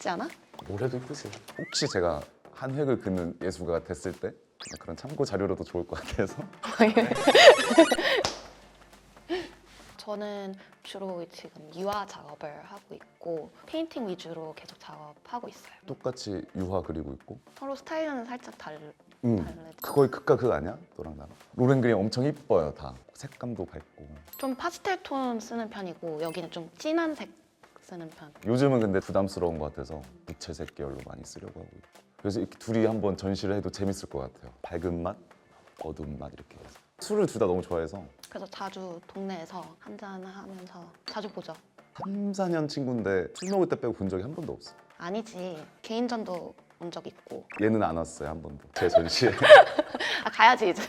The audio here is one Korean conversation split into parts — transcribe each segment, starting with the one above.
같지 않아? 뭘 해도 이쁘지. 혹시 제가 한 획을 긋는 예술가가 됐을 때 그런 참고 자료로도 좋을 것 같아서. 저는 주로 지금 유화 작업을 하고 있고 페인팅 위주로 계속 작업하고 있어요. 똑같이 유화 그리고 있고. 서로 스타일은 살짝 다르. 그거의 극과 극 아니야? 너랑 나랑. 로렌 그림 엄청 이뻐요 다. 색감도 밝고. 좀 파스텔 톤 쓰는 편이고 여기는 좀 진한 색 쓰는 편. 요즘은 근데 부담스러운 것 같아서 무채색 계열로 많이 쓰려고 하고 있고. 그래서 이렇게 둘이 한번 전시를 해도 재밌을 것 같아요. 밝은 맛, 어두운 맛 이렇게 해서. 술을 둘 다 너무 좋아해서 그래서 자주 동네에서 한잔 하면서 자주 보죠. 3, 4년 친구인데 술 먹을 때 빼고 본 적이 한 번도 없어. 아니지. 개인전도 온 적 있고. 얘는 안 왔어요 한 번도. 제 전시에. 아, 가야지 이제.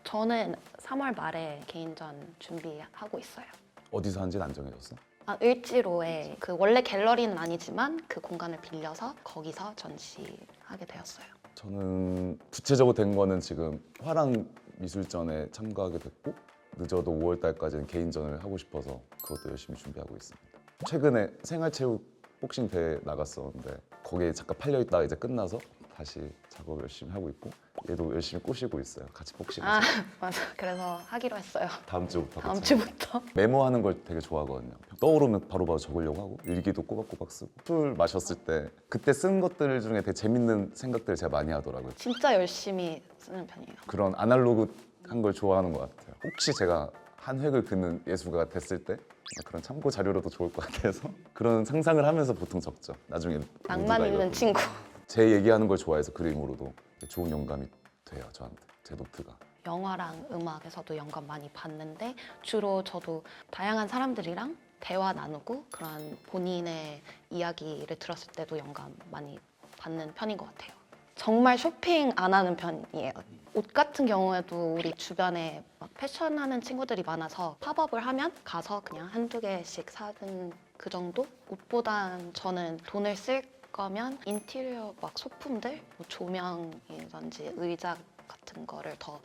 저는 3월 말에 개인전 준비하고 있어요. 어디서 한지는 안 정해졌어? 아, 을지로에 그 원래 갤러리는 아니지만 그 공간을 빌려서 거기서 전시하게 되었어요. 저는 구체적으로 된 거는 지금 화랑 미술전에 참가하게 됐고 늦어도 5월 달까지는 개인전을 하고 싶어서 그것도 열심히 준비하고 있습니다. 최근에 생활체육 복싱 대회 나갔었는데 거기에 잠깐 팔려 있다가 이제 끝나서 다시 작업 열심히 하고 있고 얘도 열심히 꼬시고 있어요. 같이 복싱해서. 아, 맞아. 그래서 하기로 했어요. 다음 주부터. 다음 그쵸? 주부터. 메모하는 걸 되게 좋아하거든요. 떠오르면 바로바로 적으려고 하고 일기도 꼬박꼬박 쓰고 술 마셨을 때 그때 쓴 것들 중에 되게 재밌는 생각들을 제가 많이 하더라고요. 진짜 열심히 쓰는 편이에요. 그런 아날로그한 걸 좋아하는 것 같아요. 혹시 제가 한 획을 긋는 예술가가 됐을 때 그런 참고 자료로도 좋을 것 같아서 그런 상상을 하면서 보통 적죠. 나중에 낭만 모두가 있는 읽어보면. 친구. 제 얘기하는 걸 좋아해서 그림으로도 좋은 영감이 돼요. 저한테 제 노트가. 영화랑 음악에서도 영감 많이 받는데 주로 저도 다양한 사람들이랑 대화 나누고 그런 본인의 이야기를 들었을 때도 영감 많이 받는 편인 것 같아요. 정말 쇼핑 안 하는 편이에요. 옷 같은 경우에도 우리 주변에 막 패션하는 친구들이 많아서 팝업을 하면 가서 그냥 한두 개씩 사는 그 정도? 옷보단 저는 돈을 쓸 거면 인테리어 막 소품들, 뭐 조명이든지 의자 같은 거를 더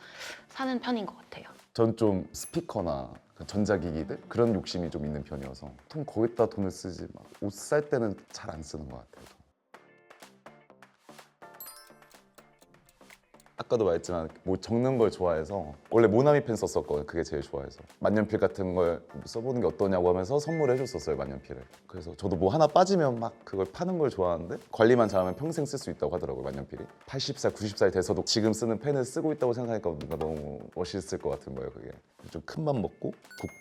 사는 편인 것 같아요. 전 좀 스피커나 전자기기들 그런 욕심이 좀 있는 편이어서 보통 거기다 돈을 쓰지 옷 살 때는 잘 안 쓰는 것 같아요. 아까도 말했지만 뭐 적는 걸 좋아해서 원래 모나미 펜 썼었거든요. 그게 제일 좋아해서 만년필 같은 걸 써보는 게 어떠냐고 하면서 선물해 줬었어요. 만년필을. 그래서 저도 뭐 하나 빠지면 막 그걸 파는 걸 좋아하는데 관리만 잘하면 평생 쓸 수 있다고 하더라고요. 만년필이 80살, 90살 돼서도 지금 쓰는 펜을 쓰고 있다고 생각하니까 뭔가 너무 멋있을 것 같은 거예요. 그게 좀 큰 맘 먹고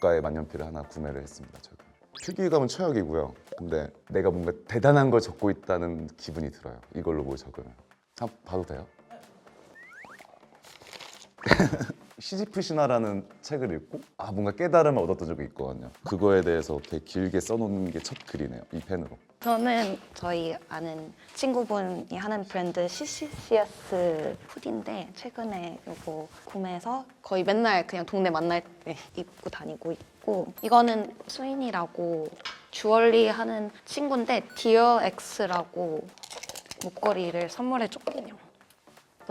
고가의 만년필을 하나 구매를 했습니다. 제가. 필기감은 최악이고요. 근데 내가 뭔가 대단한 걸 적고 있다는 기분이 들어요. 이걸로 뭘 적으면. 한번 봐도 돼요? 시지프 신화라는 책을 읽고 뭔가 깨달음을 얻었던 적이 있거든요. 그거에 대해서 되게 길게 써놓은 게 첫 글이네요. 이 펜으로. 저는 저희 아는 친구분이 하는 브랜드 CCCS 후디인데 최근에 이거 구매해서 거의 맨날 그냥 동네 만날 때 입고 다니고 있고 이거는 스윈이라고 주얼리 하는 친구인데 디어 X라고 목걸이를 선물해 줬거든요.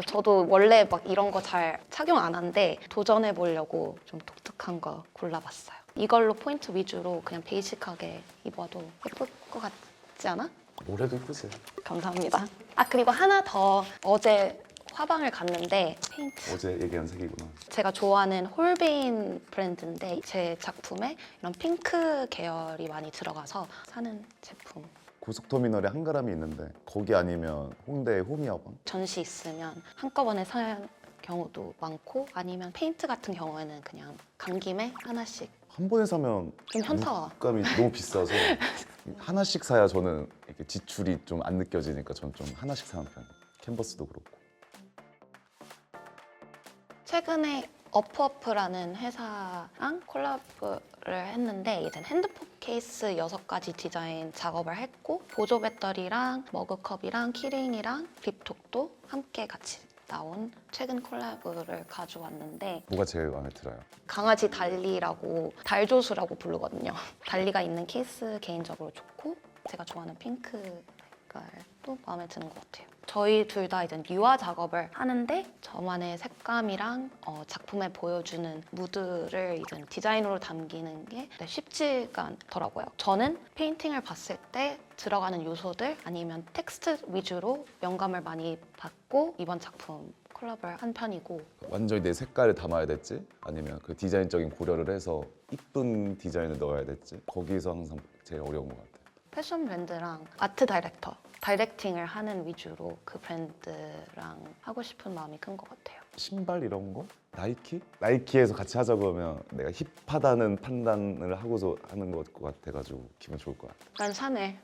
저도 원래 막 이런 거 잘 착용 안 하는데 도전해 보려고 좀 독특한 거 골라봤어요. 이걸로 포인트 위주로 그냥 베이직하게 입어도 예쁠 것 같지 않아? 뭘 해도 이쁘지. 감사합니다. 아 그리고 하나 더 어제 화방을 갔는데 페인트 어제 얘기한 색이구나. 제가 좋아하는 홀베인 브랜드인데 제 작품에 이런 핑크 계열이 많이 들어가서 사는 제품. 고속터미널에 한가람이 있는데 거기 아니면 홍대의 호미야방? 전시 있으면 한꺼번에 사는 경우도 많고 아니면 페인트 같은 경우에는 그냥 간 김에 하나씩 한 번에 사면 좀 현타와. 물감이 너무 비싸서 하나씩 사야 저는 이렇게 지출이 좀 안 느껴지니까 저는 좀 하나씩 사는 편이에요. 캔버스도 그렇고. 최근에 어프어프라는 회사랑 콜라보를 했는데 이제 핸드폰 케이스 6가지 디자인 작업을 했고 보조 배터리랑 머그컵이랑 키링이랑 립톡도 함께 같이 나온 최근 콜라보를 가져왔는데 뭐가 제일 마음에 들어요? 강아지 달리라고 달조수라고 부르거든요. 달리가 있는 케이스 개인적으로 좋고 제가 좋아하는 핑크 색깔도 마음에 드는 것 같아요. 저희 둘 다 이제 유화 작업을 하는데 저만의 색감이랑 작품에 보여주는 무드를 이제 디자인으로 담기는 게 쉽지가 않더라고요. 저는 페인팅을 봤을 때 들어가는 요소들 아니면 텍스트 위주로 영감을 많이 받고 이번 작품 콜라보를 한 편이고 완전히 내 색깔을 담아야 됐지? 아니면 그 디자인적인 고려를 해서 이쁜 디자인을 넣어야 됐지? 거기서 항상 제일 어려운 것 같아요. 패션 브랜드랑 아트 다이렉터, 다이렉팅을 하는 위주로 그 브랜드랑 하고 싶은 마음이 큰 것 같아요. 신발 이런 거? 나이키? 나이키에서 같이 하자 그러면 내가 힙하다는 판단을 하고서 하는 것 같아가지고 기분 좋을 것 같아요. 난 샤넬.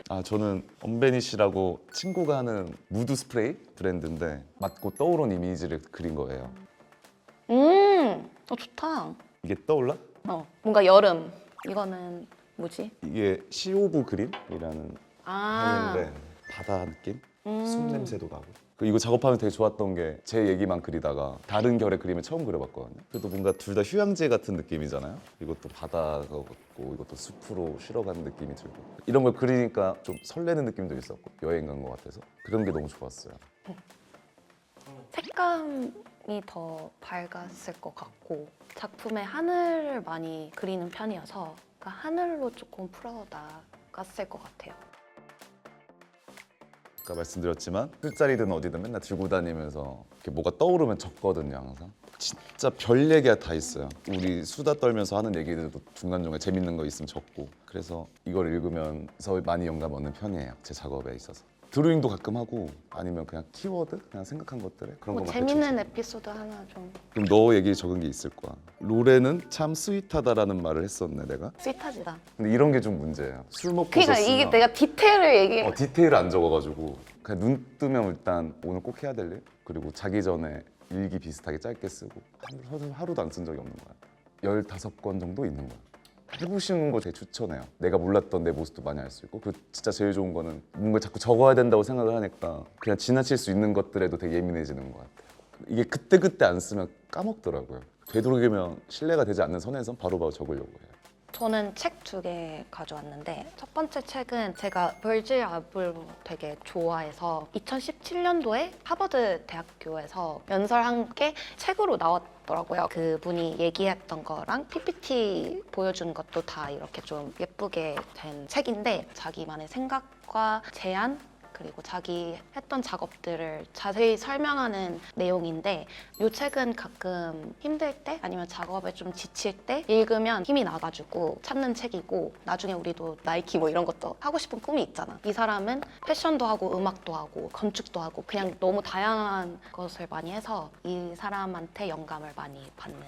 아 저는 언베니쉬라고 친구가 하는 무드 스프레이 브랜드인데 맡고 떠오른 이미지를 그린 거예요. 좋다. 이게 떠올라? 뭔가 여름. 이거는 뭐지? 이게 시오브 그린이라는 아, 향인데 바다 느낌? 숲 냄새도 나고 이거 작업하면 되게 좋았던 게 제 얘기만 그리다가 다른 결의 그림을 처음 그려봤거든요. 그래도 뭔가 둘 다 휴양지 같은 느낌이잖아요. 이것도 바다가 같고 이것도 숲으로 쉬러 가는 느낌이 들고 이런 걸 그리니까 좀 설레는 느낌도 있었고 여행 간 것 같아서 그런 게 너무 좋았어요. 색감이 더 밝았을 것 같고 작품에 하늘을 많이 그리는 편이어서 그 하늘로 조금 풀어나갔을 것 같아요. 아까 말씀드렸지만 술자리든 어디든 맨날 들고 다니면서 이렇게 뭐가 떠오르면 적거든요 항상. 진짜 별 얘기가 다 있어요. 우리 수다 떨면서 하는 얘기들도 중간중간 재밌는 거 있으면 적고 그래서 이걸 읽으면서 많이 영감 얻는 편이에요. 제 작업에 있어서. 드로잉도 가끔 하고 아니면 그냥 키워드? 그냥 생각한 것들에 그런 뭐 거만 재밌는 에피소드 하나 좀 그럼 너 얘기 적은 게 있을 거야. 로레는 참 스윗하다라는 말을 했었네 내가. 스윗하지다. 근데 이런 게 좀 문제예요. 술 먹고 그러니까 이게 내가 디테일을 얘기해. 디테일을 안 적어가지고 그냥 눈 뜨면 일단 오늘 꼭 해야 될 일 그리고 자기 전에 일기 비슷하게 짧게 쓰고 하루도 안 쓴 적이 없는 거야. 15권 정도 있는 거야. 해보시는 거 되게 추천해요. 내가 몰랐던 내 모습도 많이 알 수 있고 그 진짜 제일 좋은 거는 뭔가 자꾸 적어야 된다고 생각을 하니까 그냥 지나칠 수 있는 것들에도 되게 예민해지는 것 같아요. 이게 그때그때 안 쓰면 까먹더라고요. 되도록이면 신뢰가 되지 않는 선에선 바로바로 적으려고 해요. 저는 책 2개 가져왔는데 첫 번째 책은 제가 버질 아블 되게 좋아해서 2017년도에 하버드 대학교에서 연설한 게 책으로 나왔더라고요. 그분이 얘기했던 거랑 PPT 보여준 것도 다 이렇게 좀 예쁘게 된 책인데 자기만의 생각과 제안 그리고 자기 했던 작업들을 자세히 설명하는 내용인데 이 책은 가끔 힘들 때 아니면 작업에 좀 지칠 때 읽으면 힘이 나가지고 찾는 책이고 나중에 우리도 나이키 뭐 이런 것도 하고 싶은 꿈이 있잖아. 이 사람은 패션도 하고 음악도 하고 건축도 하고 그냥 너무 다양한 것을 많이 해서 이 사람한테 영감을 많이 받는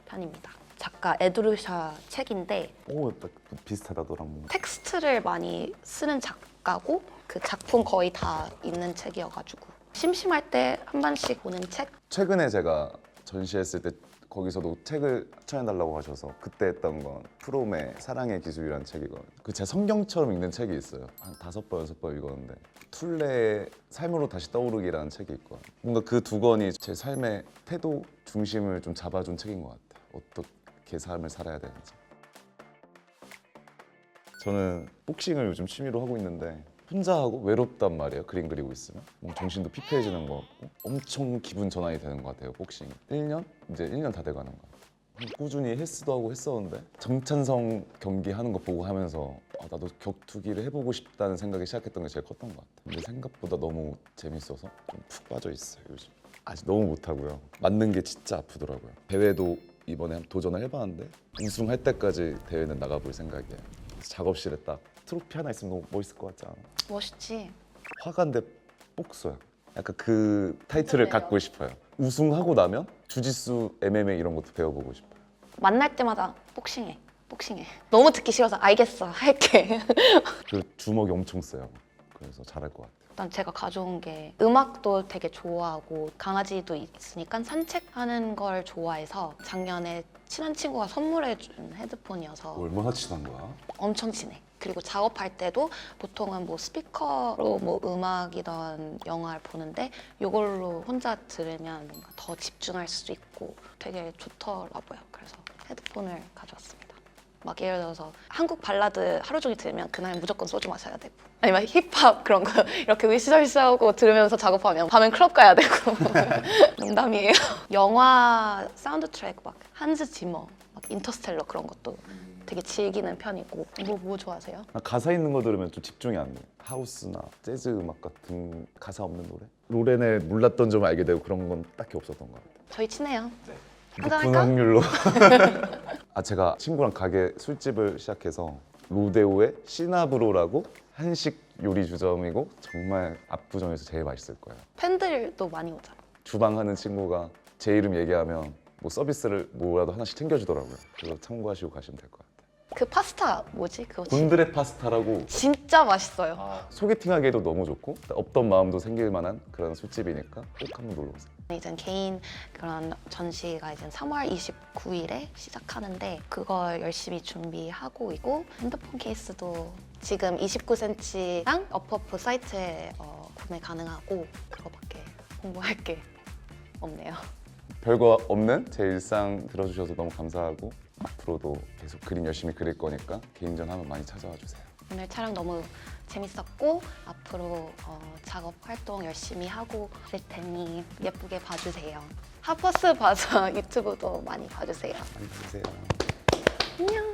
편입니다. 작가 에드루샤 책인데 딱 비슷하다 너랑 뭔가. 텍스트를 많이 쓰는 작가고 그 작품 거의 다 있는 책이어가지고 심심할 때 한 번씩 보는 책? 최근에 제가 전시했을 때 거기서도 책을 추천해달라고 하셔서 그때 했던 건 프롬의 사랑의 기술이라는 책이거든요. 그 제 성경처럼 읽는 책이 있어요. 한 5번, 6번 읽었는데 툴레의 삶으로 다시 떠오르기라는 책이 있거든요. 뭔가 그 2권이 제 삶의 태도 중심을 좀 잡아준 책인 것 같아요. 어떻게 삶을 살아야 되는지. 저는 복싱을 요즘 취미로 하고 있는데 혼자 하고 외롭단 말이에요. 그림 그리고 있으면 정신도 피폐해지는 것 같고 엄청 기분 전환이 되는 것 같아요. 복싱이 1년? 이제 1년 다 돼가는 것 같아요. 꾸준히 헬스도 하고 했었는데 정찬성 경기 하는 거 보고 하면서 나도 격투기를 해보고 싶다는 생각이 시작했던 게 제일 컸던 것 같아요. 근데 생각보다 너무 재밌어서 좀 푹 빠져 있어요 요즘. 아직 너무 못하고요. 맞는 게 진짜 아프더라고요. 대회도 이번에 도전을 해봤는데 우승할 때까지 대회는 나가볼 생각이에요. 그래서 작업실에 딱 트로피 하나 있으면 너무 멋있을 것 같지 않아? 멋있지? 화가인데 복서야. 약간 그 타이틀을 갖고 싶어요. 우승하고 나면 주짓수, MMA 이런 것도 배워보고 싶어요. 만날 때마다 복싱해. 너무 듣기 싫어서 알겠어, 할게. 그 주먹이 엄청 세요. 그래서 잘할 것 같아요. 일단 제가 가져온 게 음악도 되게 좋아하고 강아지도 있으니까 산책하는 걸 좋아해서 작년에 친한 친구가 선물해준 헤드폰이어서 얼마나 친한 거야? 엄청 친해. 그리고 작업할 때도 보통은 뭐 스피커로 뭐 음악이던 영화를 보는데 이걸로 혼자 들으면 뭔가 더 집중할 수 있고 되게 좋더라고요. 그래서 헤드폰을 가져왔습니다. 막 예를 들어서 한국 발라드 하루 종일 들으면 그날 무조건 소주 마셔야 되고 아니면 힙합 그런 거 이렇게 으쌰으쌰하고 들으면서 작업하면 밤엔 클럽 가야 되고 농담이에요. 영화 사운드 트랙 막 한즈 지머, 막 인터스텔러 그런 것도 되게 즐기는 편이고. 뭐 좋아하세요? 가사 있는 거 들으면 좀 집중이 안 돼. 하우스나 재즈 음악 같은 가사 없는 노래? 로렌의 몰랐던 점 알게 되고 그런 건 딱히 없었던 것 같아요. 저희 친해요. 높은 한잔할까? 확률로. 제가 친구랑 가게 술집을 시작해서 로데오의 시나브로라고 한식 요리 주점이고 정말 압구정에서 제일 맛있을 거예요. 팬들도 많이 오잖아. 주방하는 친구가 제 이름 얘기하면 뭐 서비스를 뭐라도 하나씩 챙겨주더라고요. 그래서 참고하시고 가시면 될 것 같아요. 그 파스타 뭐지? 그거 곤드레 파스타라고 진짜 맛있어요. 소개팅하기에도 너무 좋고 없던 마음도 생길 만한 그런 술집이니까 꼭 한번 놀러 오세요. 이제 개인 그런 전시가 이제 3월 29일에 시작하는데 그걸 열심히 준비하고 있고 핸드폰 케이스도 지금 29cm랑 어퍼프 사이트에 구매 가능하고 그거밖에 홍보할 게 없네요. 별거 없는 제 일상 들어주셔서 너무 감사하고 앞으로도 계속 그림 열심히 그릴 거니까 개인전 하면 많이 찾아와 주세요. 오늘 촬영 너무 재밌었고 앞으로 작업 활동 열심히 하고 있을 테니 예쁘게 봐주세요. 하퍼스 봐서 유튜브도 많이 봐주세요. 많이 봐주세요. 안녕.